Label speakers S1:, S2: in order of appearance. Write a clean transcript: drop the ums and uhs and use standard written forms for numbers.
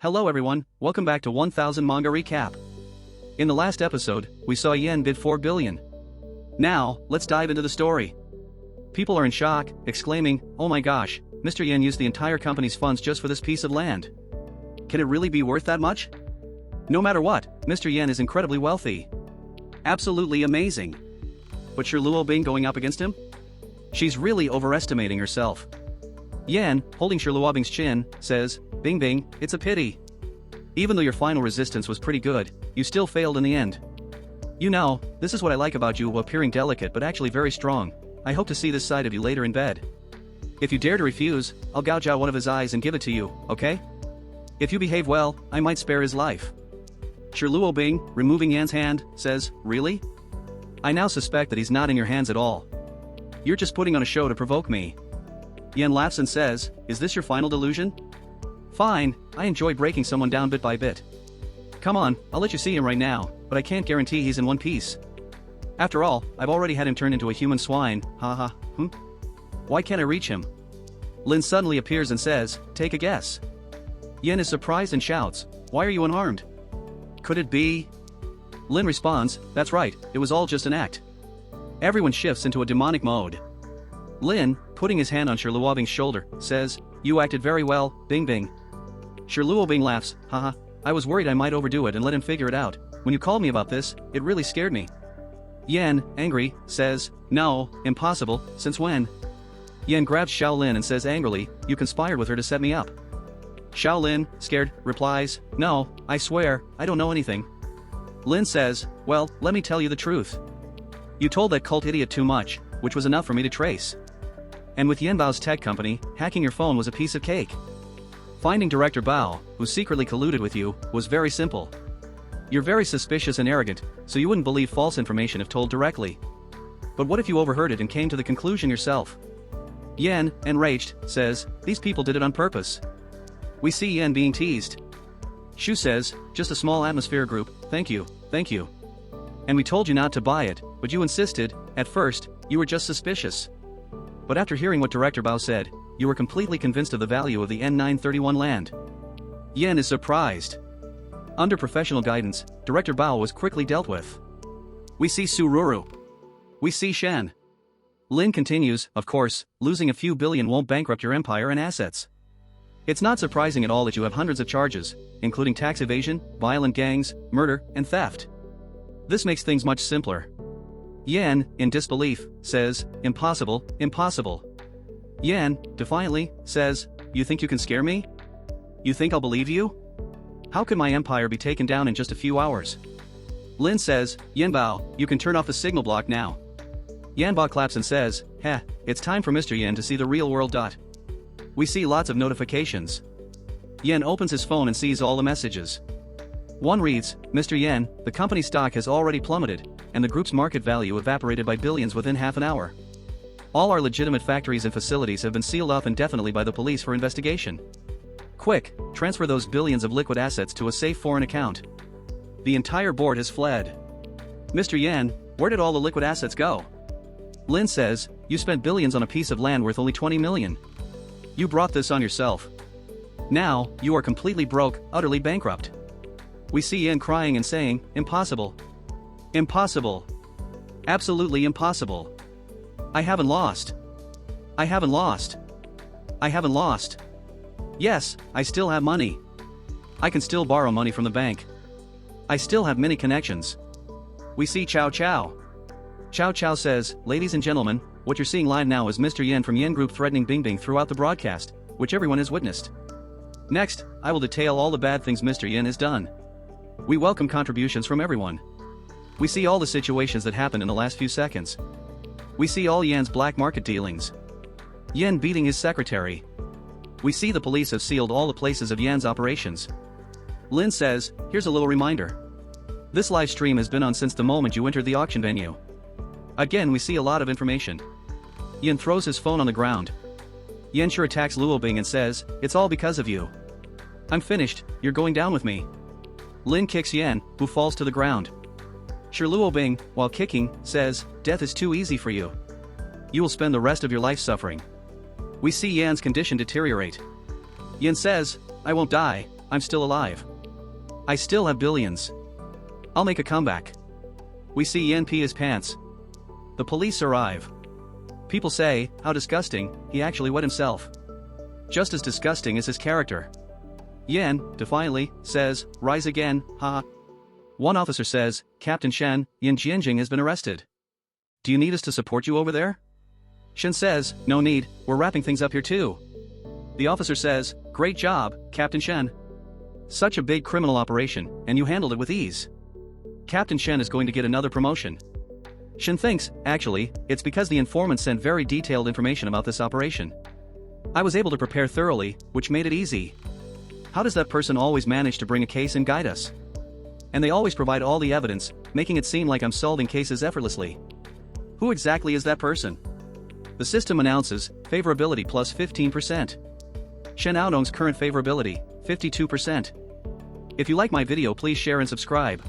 S1: Hello everyone, welcome back to 1000 Manga Recap. In the last episode, we saw Yen bid 4 billion. Now, let's dive into the story. People are in shock, exclaiming, "Oh my gosh, Mr. Yen used the entire company's funds just for this piece of land. Can it really be worth that much?" No matter what, Mr. Yen is incredibly wealthy. Absolutely amazing. But Shi Luobing going up against him? She's really overestimating herself. Yen, holding Shi Luobing's chin, says, "Bing Bing, it's a pity. Even though your final resistance was pretty good, you still failed in the end. You know, this is what I like about you, appearing delicate but actually very strong. I hope to see this side of you later in bed. If you dare to refuse, I'll gouge out one of his eyes and give it to you, okay? If you behave well, I might spare his life." Shi Luobing, removing Yan's hand, says, "Really? I now suspect that he's not in your hands at all. You're just putting on a show to provoke me." Yen laughs and says, "Is this your final delusion? Fine, I enjoy breaking someone down bit by bit. Come on, I'll let you see him right now, but I can't guarantee he's in one piece. After all, I've already had him turn into a human swine, haha, Why can't I reach him?" Lin suddenly appears and says, "Take a guess." Yen is surprised and shouts, "Why are you unarmed? Could it be?" Lin responds, "That's right, it was all just an act." Everyone shifts into a demonic mode. Lin, putting his hand on Shi Luobing's shoulder, says, "You acted very well, Bing Bing." Shi Luobing laughs, "Haha, I was worried I might overdo it and let him figure it out. When you called me about this, it really scared me." Yen, angry, says, "No, impossible, since when?" Yen grabs Shaolin and says angrily, "You conspired with her to set me up." Shaolin, scared, replies, "No, I swear, I don't know anything." Lin says, "Well, let me tell you the truth. You told that cult idiot too much, which was enough for me to trace. And with Yen Bao's tech company, hacking your phone was a piece of cake. Finding Director Bao, who secretly colluded with you, was very simple. You're very suspicious and arrogant, so you wouldn't believe false information if told directly. But what if you overheard it and came to the conclusion yourself?" Yen, enraged, says, "These people did it on purpose." We see Yen being teased. Shu says, "Just a small atmosphere group, thank you, thank you. And we told you not to buy it, but you insisted. At first, you were just suspicious. But after hearing what Director Bao said, you were completely convinced of the value of the N931 land." Yen is surprised. Under professional guidance, Director Bao was quickly dealt with. We see Sururu. We see Shen. Lin continues, "Of course, losing a few billion won't bankrupt your empire and assets. It's not surprising at all that you have hundreds of charges, including tax evasion, violent gangs, murder, and theft. This makes things much simpler." Yen, in disbelief, says, "Impossible, impossible." Yen, defiantly, says, "You think you can scare me? You think I'll believe you? How can my empire be taken down in just a few hours?" Lin says, "Yen Bao, you can turn off the signal block now." Yen Bao claps and says, "Heh, it's time for Mr. Yen to see the real world. We see lots of notifications. Yen opens his phone and sees all the messages. One reads, "Mr. Yen, the company's stock has already plummeted, and the group's market value evaporated by billions within half an hour. All our legitimate factories and facilities have been sealed off indefinitely by the police for investigation. Quick, transfer those billions of liquid assets to a safe foreign account. The entire board has fled." "Mr. Yen, where did all the liquid assets go?" Lin says, "You spent billions on a piece of land worth only 20 million. You brought this on yourself. Now, you are completely broke, utterly bankrupt." We see Yen crying and saying, "Impossible. Impossible. Absolutely impossible. I haven't lost. I haven't lost. I haven't lost. Yes, I still have money. I can still borrow money from the bank. I still have many connections." We see Chow Chow. Chow Chow says, "Ladies and gentlemen, what you're seeing live now is Mr. Yen from Yen Group threatening Bing Bing throughout the broadcast, which everyone has witnessed. Next, I will detail all the bad things Mr. Yen has done. We welcome contributions from everyone." We see all the situations that happened in the last few seconds. We see all Yen's black market dealings. Yen beating his secretary. We see the police have sealed all the places of Yen's operations. Lin says, "Here's a little reminder. This live stream has been on since the moment you entered the auction venue." Again we see a lot of information. Yen throws his phone on the ground. Yen sure attacks Luobing and says, "It's all because of you. I'm finished, you're going down with me." Lin kicks Yen, who falls to the ground. Shi Luobing, while kicking, says, "Death is too easy for you. You will spend the rest of your life suffering." We see Yan's condition deteriorate. Yen says, "I won't die, I'm still alive. I still have billions. I'll make a comeback. We see Yen pee his pants. The police arrive. People say, how disgusting, he actually wet himself. Just as disgusting as his character. Yen, defiantly, says, rise again, ha. One officer says, Captain Shen, Yen Jianjing has been arrested. Do you need us to support you over there? Shen says, no need, we're wrapping things up here too. The officer says, great job, Captain Shen. Such a big criminal operation, and you handled it with ease. Captain Shen is going to get another promotion. Shen thinks, actually, it's because the informant sent very detailed information about this operation. I was able to prepare thoroughly, which made it easy. How does that person always manage to bring a case and guide us? And they always provide all the evidence, making it seem like I'm solving cases effortlessly. Who exactly is that person? The system announces, favorability plus 15%. Shen Aodong's current favorability, 52%. If you like my video, please share and subscribe.